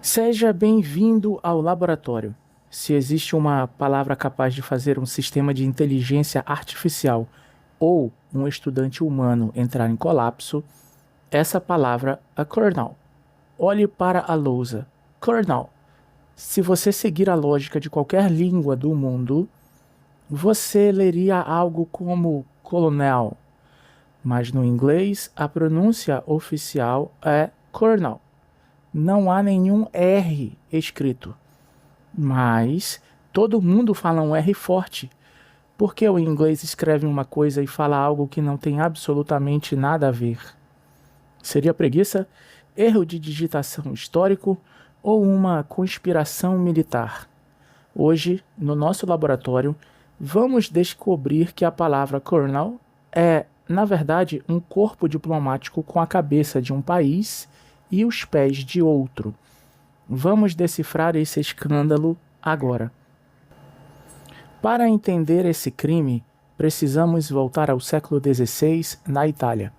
Seja bem-vindo ao laboratório. Se existe uma palavra capaz de fazer um sistema de inteligência artificial ou um estudante humano entrar em colapso, essa palavra é kernel. Olhe para a lousa. Kernel. Se você seguir a lógica de qualquer língua do mundo, você leria algo como colonel, mas no inglês a pronúncia oficial é kernel. Não há nenhum R escrito, mas todo mundo fala um R forte. Por que o inglês escreve uma coisa e fala algo que não tem absolutamente nada a ver? Seria preguiça, erro de digitação histórico ou uma conspiração militar? Hoje, no nosso laboratório, vamos descobrir que a palavra kernel é, na verdade, um corpo diplomático com a cabeça de um país e os pés de outro. Vamos decifrar esse escândalo agora. Para entender esse crime, precisamos voltar ao século XVI, na Itália.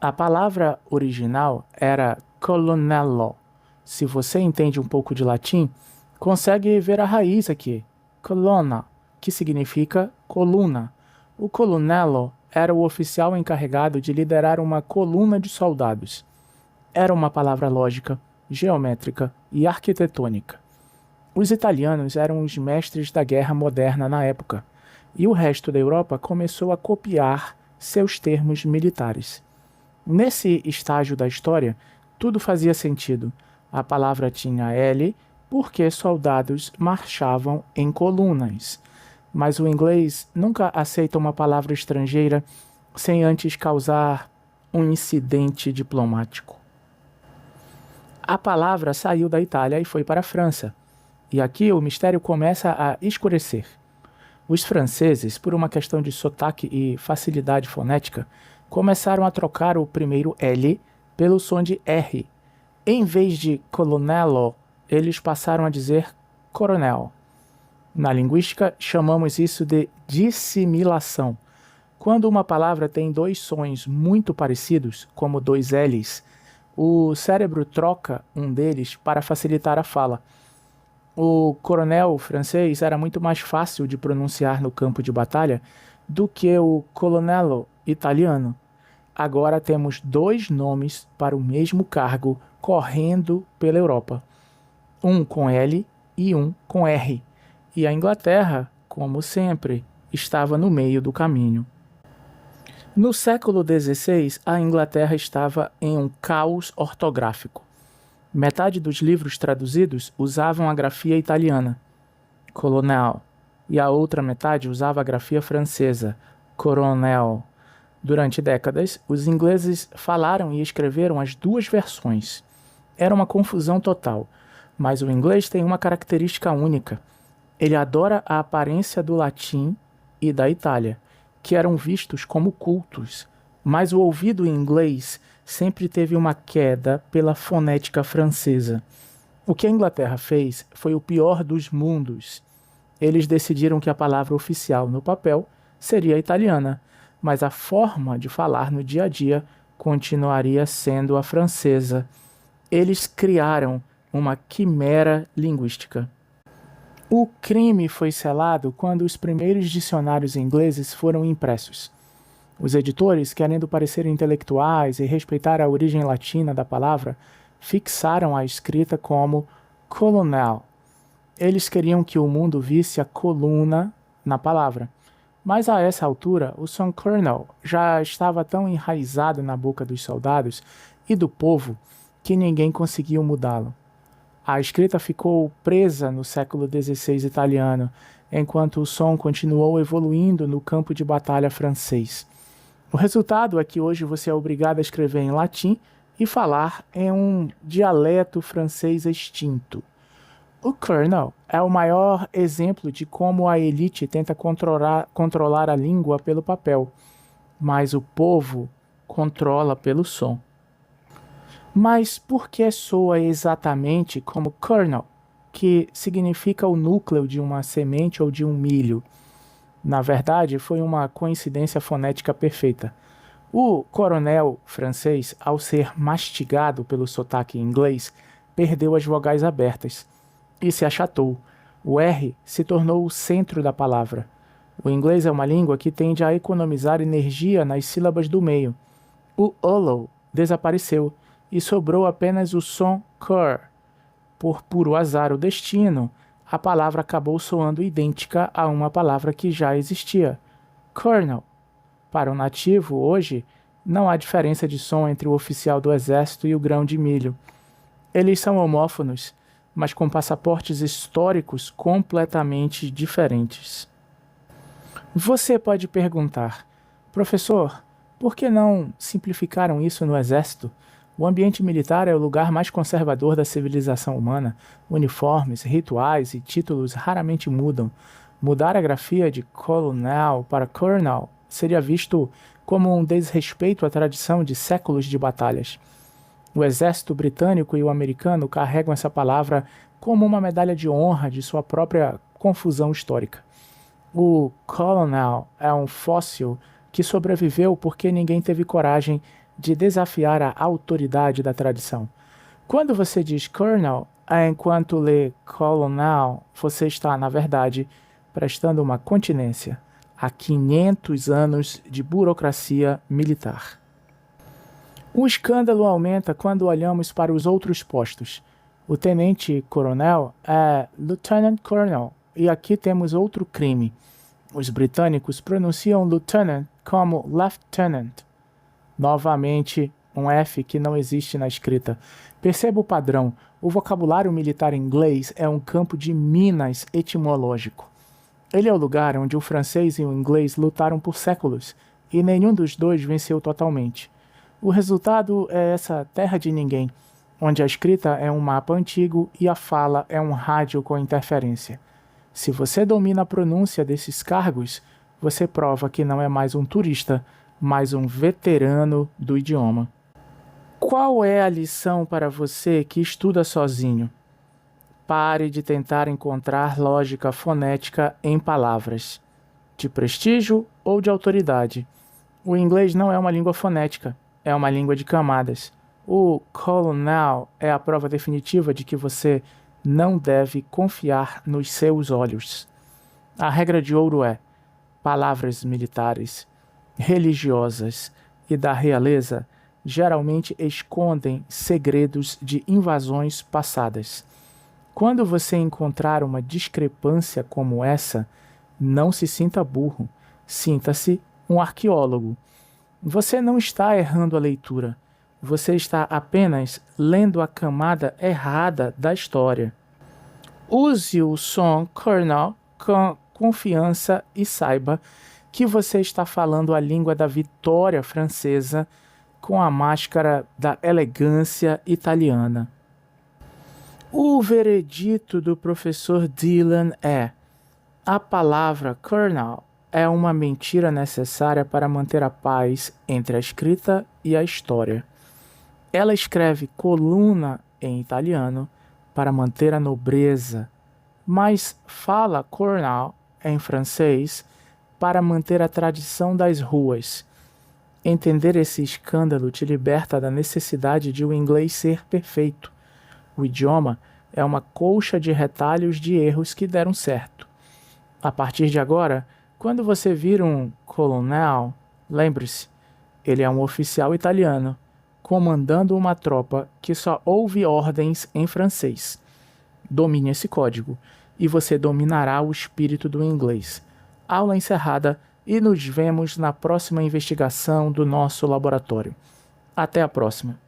A palavra original era colonnello. Se você entende um pouco de latim, consegue ver a raiz aqui, colonna, que significa coluna. O colonnello era o oficial encarregado de liderar uma coluna de soldados. Era uma palavra lógica, geométrica e arquitetônica. Os italianos eram os mestres da guerra moderna na época, e o resto da Europa começou a copiar seus termos militares. Nesse estágio da história, tudo fazia sentido. A palavra tinha L porque soldados marchavam em colunas. Mas o inglês nunca aceita uma palavra estrangeira sem antes causar um incidente diplomático. A palavra saiu da Itália e foi para a França. E aqui o mistério começa a escurecer. Os franceses, por uma questão de sotaque e facilidade fonética, começaram a trocar o primeiro L pelo som de R. Em vez de colonnello, eles passaram a dizer coronel. Na linguística, chamamos isso de dissimilação. Quando uma palavra tem dois sons muito parecidos, como dois L's, o cérebro troca um deles para facilitar a fala. O coronel francês era muito mais fácil de pronunciar no campo de batalha do que o colonnello italiano. Agora temos dois nomes para o mesmo cargo correndo pela Europa. Um com L e um com R. E a Inglaterra, como sempre, estava no meio do caminho. No século XVI, a Inglaterra estava em um caos ortográfico. Metade dos livros traduzidos usavam a grafia italiana, colonel, e a outra metade usava a grafia francesa, coronel. Durante décadas, os ingleses falaram e escreveram as duas versões. Era uma confusão total, mas o inglês tem uma característica única. Ele adora a aparência do latim e da Itália, que eram vistos como cultos, mas o ouvido em inglês sempre teve uma queda pela fonética francesa. O que a Inglaterra fez foi o pior dos mundos. Eles decidiram que a palavra oficial no papel seria italiana, mas a forma de falar no dia a dia continuaria sendo a francesa. Eles criaram uma quimera linguística. O crime foi selado quando os primeiros dicionários ingleses foram impressos. Os editores, querendo parecer intelectuais e respeitar a origem latina da palavra, fixaram a escrita como colonel. Eles queriam que o mundo visse a coluna na palavra. Mas a essa altura, o som colonel já estava tão enraizado na boca dos soldados e do povo que ninguém conseguiu mudá-lo. A escrita ficou presa no século XVI italiano, enquanto o som continuou evoluindo no campo de batalha francês. O resultado é que hoje você é obrigado a escrever em latim e falar em um dialeto francês extinto. O kernel é o maior exemplo de como a elite tenta controlar a língua pelo papel, mas o povo controla pelo som. Mas por que soa exatamente como kernel, que significa o núcleo de uma semente ou de um milho? Na verdade, foi uma coincidência fonética perfeita. O coronel francês, ao ser mastigado pelo sotaque inglês, perdeu as vogais abertas e se achatou. O R se tornou o centro da palavra. O inglês é uma língua que tende a economizar energia nas sílabas do meio. O olo desapareceu e sobrou apenas o som cur. Por puro azar o destino, a palavra acabou soando idêntica a uma palavra que já existia, colonel. Para o nativo, hoje, não há diferença de som entre o oficial do exército e o grão de milho. Eles são homófonos, mas com passaportes históricos completamente diferentes. Você pode perguntar, professor, por que não simplificaram isso no exército? O ambiente militar é o lugar mais conservador da civilização humana. Uniformes, rituais e títulos raramente mudam. Mudar a grafia de colonel para colonel seria visto como um desrespeito à tradição de séculos de batalhas. O exército britânico e o americano carregam essa palavra como uma medalha de honra de sua própria confusão histórica. O colonel é um fóssil que sobreviveu porque ninguém teve coragem de desafiar a autoridade da tradição. Quando você diz colonel, enquanto lê colonel, você está, na verdade, prestando uma continência a 500 anos de burocracia militar. O escândalo aumenta quando olhamos para os outros postos. O tenente-coronel é lieutenant colonel, e aqui temos outro crime. Os britânicos pronunciam lieutenant como lieutenant. Novamente, um F que não existe na escrita. Perceba o padrão. O vocabulário militar inglês é um campo de minas etimológico. Ele é o lugar onde o francês e o inglês lutaram por séculos, e nenhum dos dois venceu totalmente. O resultado é essa terra de ninguém, onde a escrita é um mapa antigo e a fala é um rádio com interferência. Se você domina a pronúncia desses cargos, você prova que não é mais um turista, mas um veterano do idioma. Qual é a lição para você que estuda sozinho? Pare de tentar encontrar lógica fonética em palavras, de prestígio ou de autoridade. O inglês não é uma língua fonética, é uma língua de camadas. O colonel é a prova definitiva de que você não deve confiar nos seus olhos. A regra de ouro é: palavras militares, religiosas e da realeza geralmente escondem segredos de invasões passadas. Quando você encontrar uma discrepância como essa, não se sinta burro, sinta-se um arqueólogo. Você não está errando a leitura, você está apenas lendo a camada errada da história. Use o som colonel com confiança e saiba que você está falando a língua da vitória francesa com a máscara da elegância italiana. O veredito do professor Dylan é: a palavra colonel é uma mentira necessária para manter a paz entre a escrita e a história. Ela escreve coluna em italiano para manter a nobreza, mas fala colonel em francês para manter a tradição das ruas. Entender esse escândalo te liberta da necessidade de o inglês ser perfeito. O idioma é uma colcha de retalhos de erros que deram certo. A partir de agora, quando você vir um colonel, lembre-se, ele é um oficial italiano, comandando uma tropa que só ouve ordens em francês. Domine esse código, e você dominará o espírito do inglês. Aula encerrada, e nos vemos na próxima investigação do nosso laboratório. Até a próxima.